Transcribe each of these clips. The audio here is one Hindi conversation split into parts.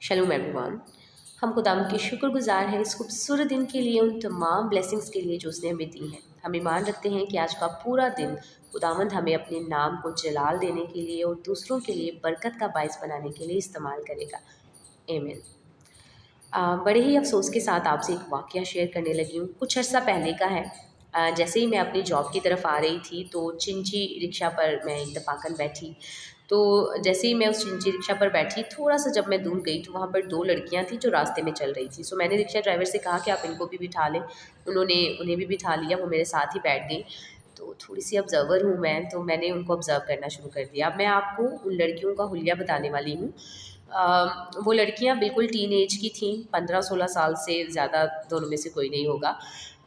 शलोम एवरीवन। हम खुदाम के शुक्रगुजार हैं इस खूबसूरत दिन के लिए, उन तमाम ब्लेसिंग्स के लिए जो उसने हमें दी हैं। हम ईमान रखते हैं कि आज का पूरा दिन खुदावंद हमें अपने नाम को जलाल देने के लिए और दूसरों के लिए बरकत का बायस बनाने के लिए इस्तेमाल करेगा। आमीन। बड़े ही अफसोस के साथ आपसे एक वाक़या शेयर करने लगी हूँ। कुछ अर्सा पहले का है। जैसे ही मैं अपनी जॉब की तरफ आ रही थी तो चिंची रिक्शा पर मैं इत्तफ़ाक़न बैठी। तो जैसे ही मैं उस चिंची रिक्शा पर बैठी, थोड़ा-सा जब मैं दूर गई तो वहाँ पर 2 लड़कियाँ थीं जो रास्ते में चल रही थी। सो मैंने रिक्शा ड्राइवर से कहा कि आप इनको भी बिठा लें। उन्होंने उन्हें भी बिठा लिया, वो मेरे साथ ही बैठ गईं। तो थोड़ी-सी ऑब्ज़र्वर हूँ मैं, तो मैंने उनको ऑब्ज़र्व करना शुरू कर दिया। अब मैं आपको उन लड़कियों का हुलिया बताने वाली हूँ। वो लड़कियाँ बिल्कुल टीन एज की थीं, 15-16 साल से ज़्यादा दोनों में से कोई नहीं होगा।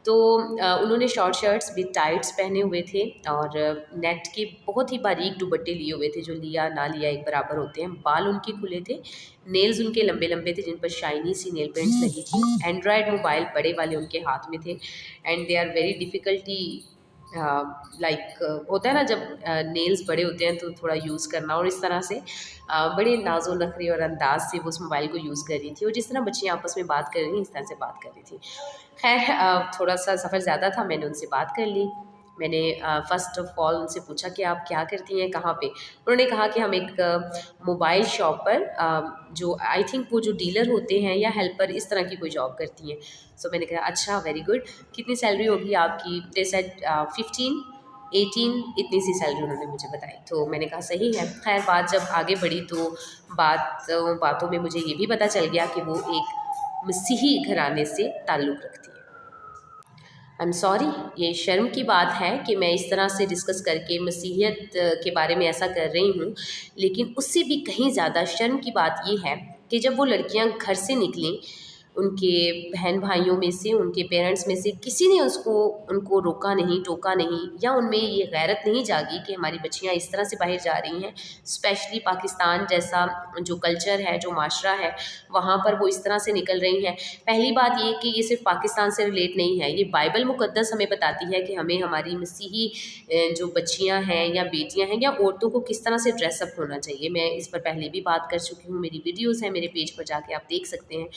तो उन्होंने शॉर्ट शर्ट्स विद टाइट्स पहने हुए थे और नेट के बहुत ही बारीक दुपट्टे लिए हुए थे, जो लिया ना लिया एक बराबर होते हैं। बाल उनके खुले थे, नेल्स उनके लंबे-लंबे थे जिन पर शाइनी सी नेल पेंट्स लगी थी। एंड्रॉयड मोबाइल बड़े वाले उनके हाथ में थे and they are very difficulty like होता है ना जब नेल्स बड़े होते हैं तो थोड़ा यूज़ करना, और इस तरह से बड़े नाज़ो नखरे और अंदाज से वो उस मोबाइल को यूज़ कर रही थी और जिस तरह बच्चियाँ आपस में बात कर रही हैं इस तरह से बात कर रही थी। खैर थोड़ा सा सफ़र ज़्यादा था, मैंने उनसे बात कर ली। मैंने फ़र्स्ट ऑफ़ ऑल उनसे पूछा कि आप क्या करती हैं, कहाँ पे? उन्होंने कहा कि हम एक मोबाइल शॉप पर जो आई थिंक वो जो डीलर होते हैं या हेल्पर इस तरह की कोई जॉब करती हैं। सो मैंने कहा अच्छा वेरी गुड, कितनी सैलरी होगी आपकी? दे सेड 15 18 इतनी सी सैलरी उन्होंने मुझे बताई। तो मैंने कहा सही है। खैर बात जब आगे बढ़ी तो बातों में मुझे ये भी पता चल गया कि वो एक मसीही घराने से ताल्लुक़ रखती है। आई एम सॉरी, ये शर्म की बात है कि मैं इस तरह से डिस्कस करके मसीहियत के बारे में ऐसा कर रही हूँ, लेकिन उससे भी कहीं ज़्यादा शर्म की बात ये है कि जब वो लड़कियाँ घर से निकलीं, उनके बहन भाइयों में से, उनके पेरेंट्स में से किसी ने उनको रोका नहीं, टोका नहीं, या उनमें ये गैरत नहीं जागी कि हमारी बच्चियाँ इस तरह से बाहर जा रही हैं। स्पेशली पाकिस्तान जैसा जो कल्चर है, जो माशरा है, वहाँ पर वो इस तरह से निकल रही हैं। पहली बात ये कि ये सिर्फ़ पाकिस्तान से रिलेट नहीं है, ये बाइबल मुक़द्दस हमें बताती है कि हमें हमारी मसीही जो बच्चियाँ हैं या बेटियाँ हैं या औरतों को किस तरह से ड्रेसअप होना चाहिए। मैं इस पर पहले भी बात कर चुकी हूँ, मेरी वीडियोज़ हैं मेरे पेज पर जाके आप देख सकते हैं।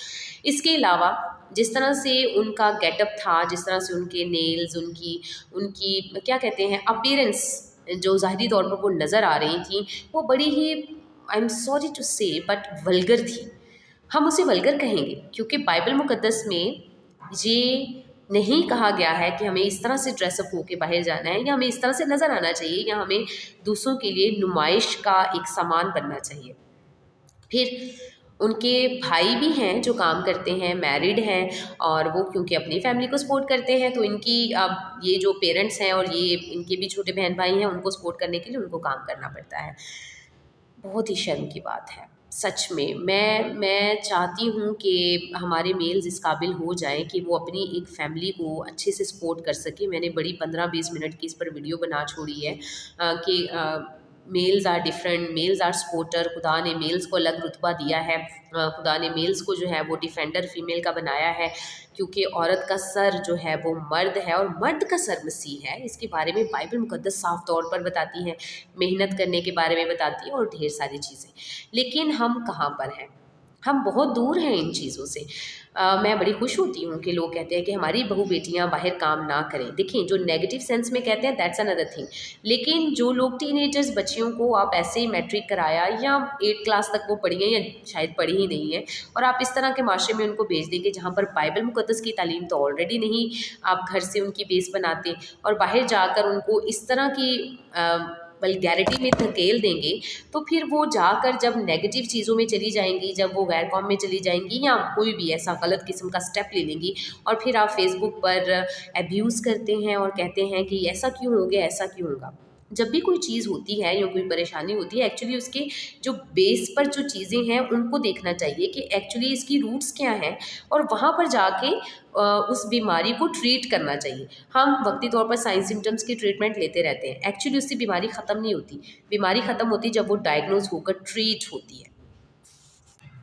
इसके अलावा जिस तरह से उनका गेटअप था, जिस तरह से उनके नेल्स, उनकी उनकी क्या कहते हैं अपीयरेंस, जो ज़ाहिरी तौर पर वो नज़र आ रही थी, वो बड़ी ही आई एम सॉरी टू से बट वल्गर थी। हम उसे वल्गर कहेंगे क्योंकि बाइबल मुक़द्दस में ये नहीं कहा गया है कि हमें इस तरह से ड्रेसअप होके बाहर जाना है या हमें इस तरह से नज़र आना चाहिए या हमें दूसरों के लिए नुमाइश का एक सामान बनना चाहिए। फिर उनके भाई भी हैं जो काम करते हैं, मैरिड हैं, और वो क्योंकि अपनी फैमिली को सपोर्ट करते हैं तो इनकी अब ये जो पेरेंट्स हैं और ये इनके भी छोटे बहन भाई हैं, उनको सपोर्ट करने के लिए उनको काम करना पड़ता है। बहुत ही शर्म की बात है सच में। मैं चाहती हूँ कि हमारे मेल्स इस काबिल हो जाएं कि वो अपनी एक फ़ैमिली को अच्छे से सपोर्ट कर सकें। मैंने बड़ी 15-20 मिनट की इस पर वीडियो बना छोड़ी है कि males are different, males are supporter. खुदा ने मेल्स को अलग रुतबा दिया है। खुदा ने मेल्स को जो है वो डिफेंडर फीमेल का बनाया है, क्योंकि औरत का सर जो है वो मर्द है और मर्द का सर मसीह है। इसके बारे में बाइबल मुक़द्दस साफ़ तौर पर बताती है, मेहनत करने के बारे में बताती है और ढेर सारी चीज़ें। लेकिन हम कहाँ पर हैं? हम बहुत दूर हैं इन चीज़ों से। मैं बड़ी खुश होती हूँ कि लोग कहते हैं कि हमारी बहू बेटियाँ बाहर काम ना करें। देखिए, जो नेगेटिव सेंस में कहते हैं दैट्स अनदर थिंग, लेकिन जो लोग टीनेजर्स बच्चियों को आप ऐसे ही मैट्रिक कराया या 8 क्लास तक वो पढ़ी हैं या शायद पढ़ी ही नहीं है और आप इस तरह के माशरे में उनको भेज देंगे जहाँ पर बाइबल मुक़द्दस की तालीम तो ऑलरेडी नहीं आप घर से उनकी बेस बनाते, और बाहर जाकर उनको इस तरह की वल्गैरिटी में धकेल देंगे, तो फिर वो जाकर जब नेगेटिव चीज़ों में चली जाएंगी, जब वो गैर कौम में चली जाएंगी या कोई भी ऐसा गलत किस्म का स्टेप ले लेंगी, और फिर आप फेसबुक पर अब्यूज़ करते हैं और कहते हैं कि ऐसा क्यों हो गया, ऐसा क्यों होगा। जब भी कोई चीज़ होती है या कोई परेशानी होती है, एक्चुअली उसके जो बेस पर जो चीज़ें हैं उनको देखना चाहिए कि एक्चुअली इसकी रूट्स क्या हैं, और वहाँ पर जाके उस बीमारी को ट्रीट करना चाहिए। हम वक्ती तौर पर साइन सिम्टम्स की ट्रीटमेंट लेते रहते हैं, एक्चुअली उससे बीमारी ख़त्म नहीं होती। बीमारी ख़त्म होती जब वो डायग्नोज होकर ट्रीट होती है।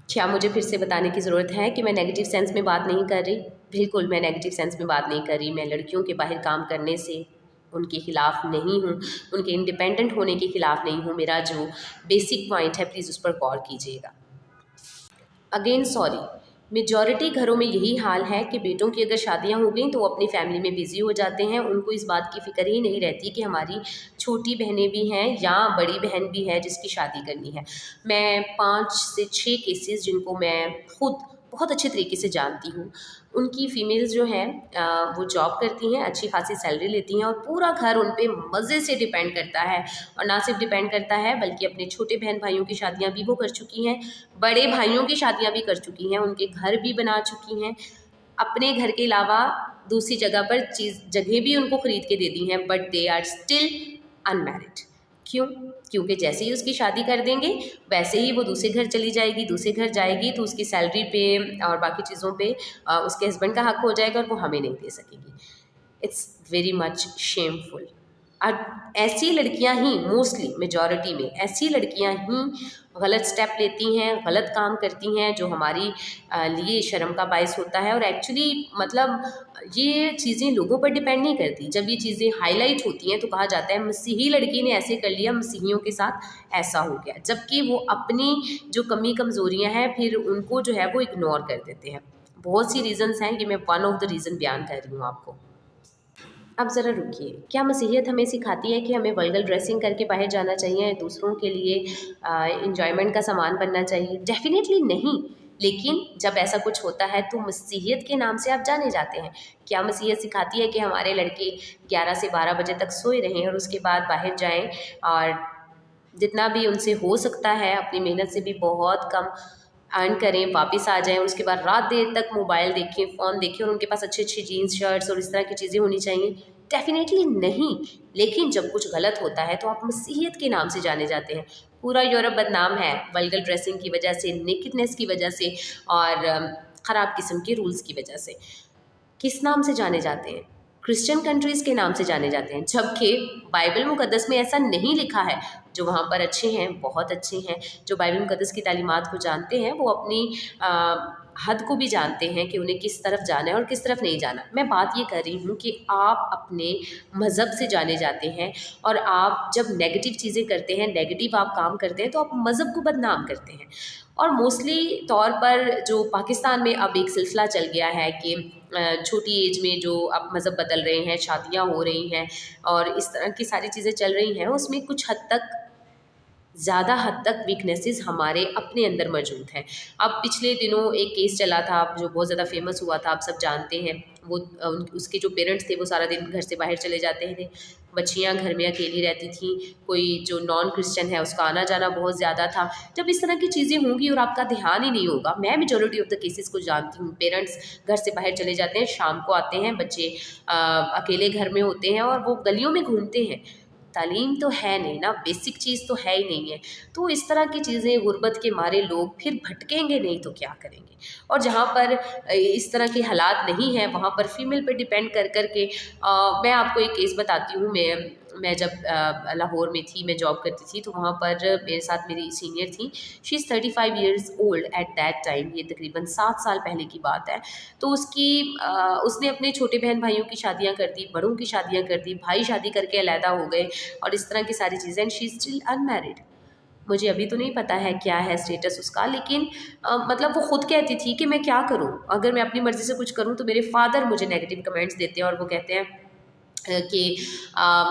क्या मुझे फिर से बताने की ज़रूरत है कि मैं नेगेटिव सेंस में बात नहीं कर रही? बिल्कुल मैं नेगेटिव सेंस में बात नहीं कर रही। मैं लड़कियों के बाहर काम करने से उनके ख़िलाफ़ नहीं हूँ, उनके इंडिपेंडेंट होने के ख़िलाफ़ नहीं हूँ। मेरा जो बेसिक पॉइंट है प्लीज़ उस पर गौर कीजिएगा। अगेन सॉरी, मेजॉरिटी घरों में यही हाल है कि बेटों की अगर शादियां हो गई तो वो अपनी फैमिली में बिज़ी हो जाते हैं, उनको इस बात की फ़िक्र ही नहीं रहती कि हमारी छोटी बहनें भी हैं या बड़ी बहन भी है जिसकी शादी करनी है। मैं 5 से 6 केसेस जिनको मैं खुद बहुत अच्छे तरीके से जानती हूँ, उनकी फ़ीमेल्स जो हैं वो जॉब करती हैं, अच्छी खासी सैलरी लेती हैं और पूरा घर उन पे मज़े से डिपेंड करता है। और ना सिर्फ डिपेंड करता है बल्कि अपने छोटे बहन भाइयों की शादियाँ भी वो कर चुकी हैं, बड़े भाइयों की शादियाँ भी कर चुकी हैं, उनके घर भी बना चुकी हैं। अपने घर के अलावा दूसरी जगह पर जगह भी उनको खरीद के दे दी हैं, but they are still unmarried. क्यों? क्योंकि जैसे ही उसकी शादी कर देंगे वैसे ही वो दूसरे घर चली जाएगी, दूसरे घर जाएगी तो उसकी सैलरी पे और बाकी चीज़ों पे उसके हस्बैंड का हक हो जाएगा और वो हमें नहीं दे सकेगी। It's very much shameful. ऐसी लड़कियां ही मोस्टली मेजॉरिटी में ऐसी लड़कियां ही गलत स्टेप लेती हैं, गलत काम करती हैं जो हमारी लिए शर्म का बायस होता है। और एक्चुअली मतलब ये चीज़ें लोगों पर डिपेंड नहीं करती। जब ये चीज़ें हाईलाइट होती हैं तो कहा जाता है मसीही लड़की ने ऐसे कर लिया, मसीहियों के साथ ऐसा हो गया, जबकि वो अपनी जो कमी कमज़ोरियाँ हैं फिर उनको जो है वो इग्नोर कर देते हैं। बहुत सी रीज़न्स हैं, ये मैं वन ऑफ द रीज़न बयान कर रही हूँ आपको। अब ज़रा रुकिए, क्या मसीहियत हमें सिखाती है कि हमें वल्गर ड्रेसिंग करके बाहर जाना चाहिए, दूसरों के लिए एंजॉयमेंट का सामान बनना चाहिए? डेफिनेटली नहीं। लेकिन जब ऐसा कुछ होता है तो मसीहियत के नाम से आप जाने जाते हैं। क्या मसीहियत सिखाती है कि हमारे लड़के 11 से 12 बजे तक सोए रहें और उसके बाद बाहर जाएं और जितना भी उनसे हो सकता है अपनी मेहनत से भी बहुत कम अर्न करें, वापस आ जाएँ, उसके बाद रात देर तक मोबाइल देखें, फ़ोन देखें और उनके पास अच्छी-अच्छी जीन्स, शर्ट्स और इस तरह की चीज़ें होनी चाहिए? डेफ़िनेटली नहीं। लेकिन जब कुछ गलत होता है तो आप मसीहियत के नाम से जाने जाते हैं। पूरा यूरोप बदनाम है वल्गर ड्रेसिंग की वजह से, नेकेडनेस की वजह से और ख़राब किस्म के रूल्स की वजह से। किस नाम से जाने जाते हैं? क्रिश्चियन कंट्रीज़ के नाम से जाने जाते हैं, जबकि बाइबल मुक़द्दस में ऐसा नहीं लिखा है। जो वहाँ पर अच्छे हैं, बहुत अच्छे हैं, जो बाइबल मुक़द्दस की तालीमात को जानते हैं, वो अपनी हद को भी जानते हैं कि उन्हें किस तरफ जाना है और किस तरफ नहीं जाना। मैं बात ये कर रही हूँ कि आप अपने मज़हब से जाने जाते हैं और आप जब नेगेटिव चीज़ें करते हैं, नेगेटिव आप काम करते हैं, तो आप मज़हब को बदनाम करते हैं। और मोस्टली तौर पर जो पाकिस्तान में अब एक सिलसिला चल गया है कि छोटी एज में जो अब मज़हब बदल रहे हैं, शादियाँ हो रही हैं और इस तरह की सारी चीज़ें चल रही हैं, उसमें कुछ हद तक ज़्यादा हद तक वीकनेसेस हमारे अपने अंदर मौजूद हैं। अब पिछले दिनों एक केस चला था जो बहुत ज़्यादा फेमस हुआ था, आप सब जानते हैं। वो उसके जो पेरेंट्स थे वो सारा दिन घर से बाहर चले जाते थे, बच्चियाँ घर में अकेली रहती थीं, कोई जो नॉन क्रिश्चियन है उसका आना जाना बहुत ज़्यादा था। जब इस तरह की चीज़ें होंगी और आपका ध्यान ही नहीं होगा, मैं मेजॉरिटी ऑफ द केसेस को जानती हूँ, पेरेंट्स घर से बाहर चले जाते हैं, शाम को आते हैं, बच्चे अकेले घर में होते हैं और वो गलियों में घूमते हैं। तालीम तो है नहीं ना, बेसिक चीज़ तो है ही नहीं है। तो इस तरह की चीज़ें गुर्बत के मारे लोग फिर भटकेंगे नहीं तो क्या करेंगे? और जहाँ पर इस तरह के हालात नहीं हैं वहाँ पर फीमेल पे डिपेंड कर के मैं आपको एक केस बताती हूँ। मैं जब लाहौर में थी, मैं जॉब करती थी, तो वहाँ पर मेरे साथ मेरी सीनियर थी। She is 35 years old at that time, ये तकरीबन 7 साल पहले की बात है। तो उसने अपने छोटे बहन भाइयों की शादियाँ कर दी, बड़ों की शादियाँ कर दी, भाई शादी करके अलहदा हो गए और इस तरह की सारी चीज़ें, and she is still unmarried. मुझे अभी तो नहीं पता है क्या है स्टेटस उसका, लेकिन मतलब वो खुद कहती थी कि मैं क्या करूं, अगर मैं अपनी मर्ज़ी से कुछ करूं तो मेरे फादर मुझे नेगेटिव कमेंट्स देते हैं और वो कहते हैं कि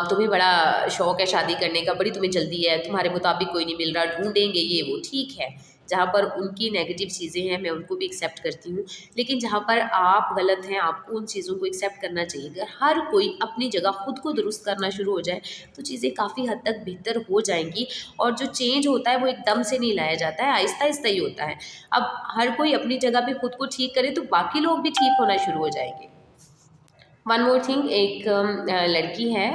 तुम्हें बड़ा शौक़ है शादी करने का, बड़ी तुम्हें जल्दी है, तुम्हारे मुताबिक कोई नहीं मिल रहा, ढूंढेंगे ये वो। ठीक है, जहाँ पर उनकी नेगेटिव चीज़ें हैं मैं उनको भी एक्सेप्ट करती हूँ, लेकिन जहाँ पर आप गलत हैं आपको उन चीज़ों को एक्सेप्ट करना चाहिए। अगर हर कोई अपनी जगह खुद को दुरुस्त करना शुरू हो जाए तो चीज़ें काफ़ी हद तक बेहतर हो जाएंगी। और जो चेंज होता है वो एकदम से नहीं लाया जाता है, आहिस्ता आहिस्ता ही होता है। अब हर कोई अपनी जगह पे खुद को ठीक करे तो बाकी लोग भी ठीक होना शुरू हो जाएंगे। वन मोर थिंग, एक लड़की है,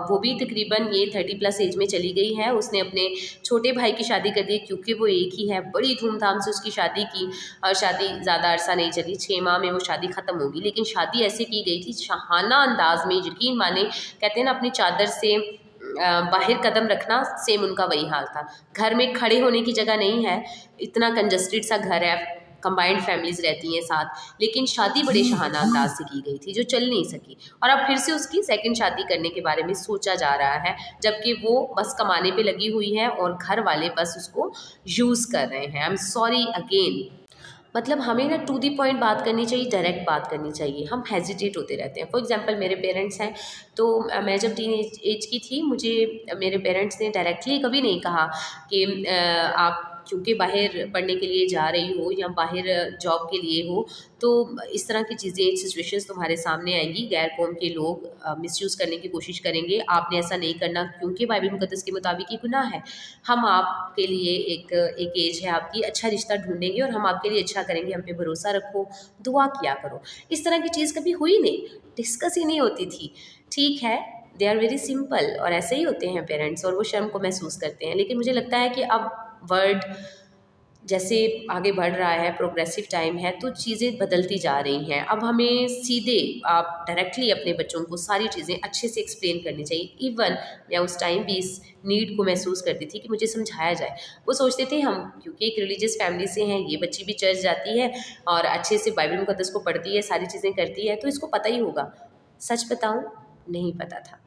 वो भी तकरीबन ये 30+ एज में चली गई है। उसने अपने छोटे भाई की शादी कर दी क्योंकि वो एक ही है, बड़ी धूमधाम से उसकी शादी की और शादी ज़्यादा अरसा नहीं चली, 6 माह में वो शादी ख़त्म होगी। लेकिन शादी ऐसे की गई थी शाहाना अंदाज में, यकीन माने, कहते हैं ना अपनी चादर से बाहर कदम रखना, सेम उनका वही हाल था। घर में खड़े होने की जगह नहीं है, इतना कंजस्टेड सा घर है, कंबाइंड फैमिलीज़ रहती हैं साथ, लेकिन शादी बड़े शाहाना अंदाज से की गई थी जो चल नहीं सकी। और अब फिर से उसकी सेकंड शादी करने के बारे में सोचा जा रहा है, जबकि वो बस कमाने पे लगी हुई है और घर वाले बस उसको यूज़ कर रहे हैं। I am sorry again. मतलब हमें ना टू दी पॉइंट बात करनी चाहिए, डायरेक्ट बात करनी चाहिए। हम हेजिटेट होते रहते हैं। फॉर एग्जांपल मेरे पेरेंट्स हैं, तो मैं जब टीन एज की थी, मुझे मेरे पेरेंट्स ने डायरेक्टली कभी नहीं कहा कि आप क्योंकि बाहर पढ़ने के लिए जा रही हो या बाहर जॉब के लिए हो, तो इस तरह की चीज़ें, सिचुएशंस तुम्हारे सामने आएंगी, गैर कौम के लोग मिसयूज़ करने की कोशिश करेंगे, आपने ऐसा नहीं करना क्योंकि बाइबल मुकद्दस के मुताबिक ये गुनाह है। हम आपके लिए एक एज है आपकी, अच्छा रिश्ता ढूंढेंगे और हम आपके लिए अच्छा करेंगे, हम पे भरोसा रखो, दुआ किया करो। इस तरह की चीज़ कभी हुई नहीं, डिस्कस ही नहीं होती थी। ठीक है, दे आर वेरी सिंपल, और ऐसे ही होते हैं पेरेंट्स, और वो शर्म को महसूस करते हैं। लेकिन मुझे लगता है कि अब वर्ल्ड जैसे आगे बढ़ रहा है, प्रोग्रेसिव टाइम है, तो चीज़ें बदलती जा रही हैं। अब हमें सीधे आप डायरेक्टली अपने बच्चों को सारी चीज़ें अच्छे से एक्सप्लेन करनी चाहिए। इवन मैं उस टाइम भी इस नीड को महसूस करती थी कि मुझे समझाया जाए। वो सोचते थे हम क्योंकि एक रिलीजियस फैमिली से हैं, ये बच्ची भी चर्च जाती है और अच्छे से बाइबल मुकद्दस को पढ़ती है, सारी चीज़ें करती है, तो इसको पता ही होगा। सच बताऊँ, नहीं पता था।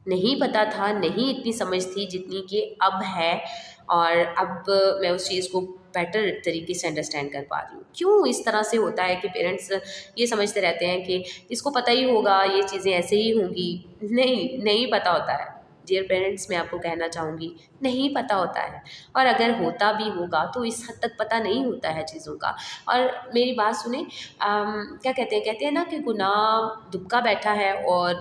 नहीं पता था, नहीं इतनी समझ थी जितनी कि अब है, और अब मैं उस चीज़ को बेटर तरीके से अंडरस्टैंड कर पा रही हूँ। क्यों इस तरह से होता है कि पेरेंट्स ये समझते रहते हैं कि इसको पता ही होगा, ये चीज़ें ऐसे ही होंगी। नहीं, नहीं पता होता है। डियर पेरेंट्स, मैं आपको कहना चाहूँगी, नहीं पता होता है, और अगर होता भी होगा तो इस हद तक पता नहीं होता है चीज़ों का। और मेरी बात सुने, क्या कहते हैं ना कि गुनाह दुबका बैठा है और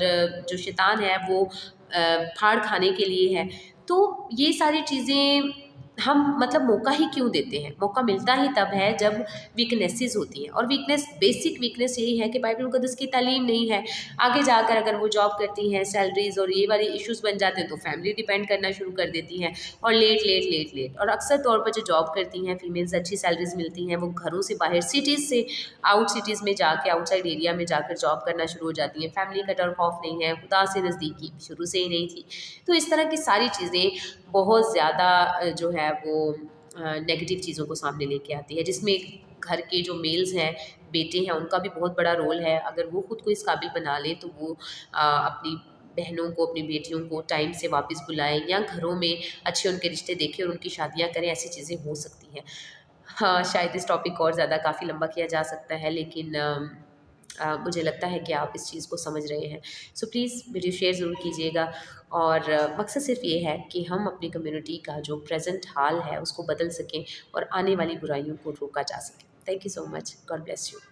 जो शैतान है वो फाड़ खाने के लिए है। तो ये सारी चीज़ें हम मतलब मौका ही क्यों देते हैं? मौका मिलता ही तब है जब वीकनेसेस होती हैं, और वीकनेस, बेसिक वीकनेस यही है कि बाइबल मुकद्दस की तालीम नहीं है। आगे जाकर अगर वो जॉब करती हैं, सैलरीज़ और ये वाले इश्यूज़ बन जाते हैं, तो फैमिली डिपेंड करना शुरू कर देती हैं, और लेट और अक्सर तौर पर जो जॉब करती हैं फीमेल्स, अच्छी सैलरीज़ मिलती हैं, वो घरों से बाहर सिटीज़ से आउट सिटीज़ में जाके, आउटसाइड एरिया में जाकर जॉब करना शुरू हो जाती हैं। फैमिली का टर्न ऑफ नहीं है, खुदा से नज़दीकी शुरू से ही नहीं थी। तो इस तरह की सारी चीज़ें बहुत ज़्यादा जो है वो नेगेटिव चीज़ों को सामने लेके आती है, जिसमें घर के जो मेल्स हैं, बेटे हैं, उनका भी बहुत बड़ा रोल है। अगर वो खुद को इस काबिल बना ले तो वो अपनी बहनों को, अपनी बेटियों को टाइम से वापस बुलाएं, या घरों में अच्छे उनके रिश्ते देखें और उनकी शादियां करें। ऐसी चीज़ें हो सकती हैं। हाँ, शायद इस टॉपिक को और ज़्यादा काफ़ी लंबा किया जा सकता है, लेकिन मुझे लगता है कि आप इस चीज़ को समझ रहे हैं। सो प्लीज़ वीडियो शेयर ज़रूर कीजिएगा, और मकसद सिर्फ ये है कि हम अपनी कम्युनिटी का जो प्रेजेंट हाल है उसको बदल सकें और आने वाली बुराइयों को रोका जा सके। Thank you so much. God bless you.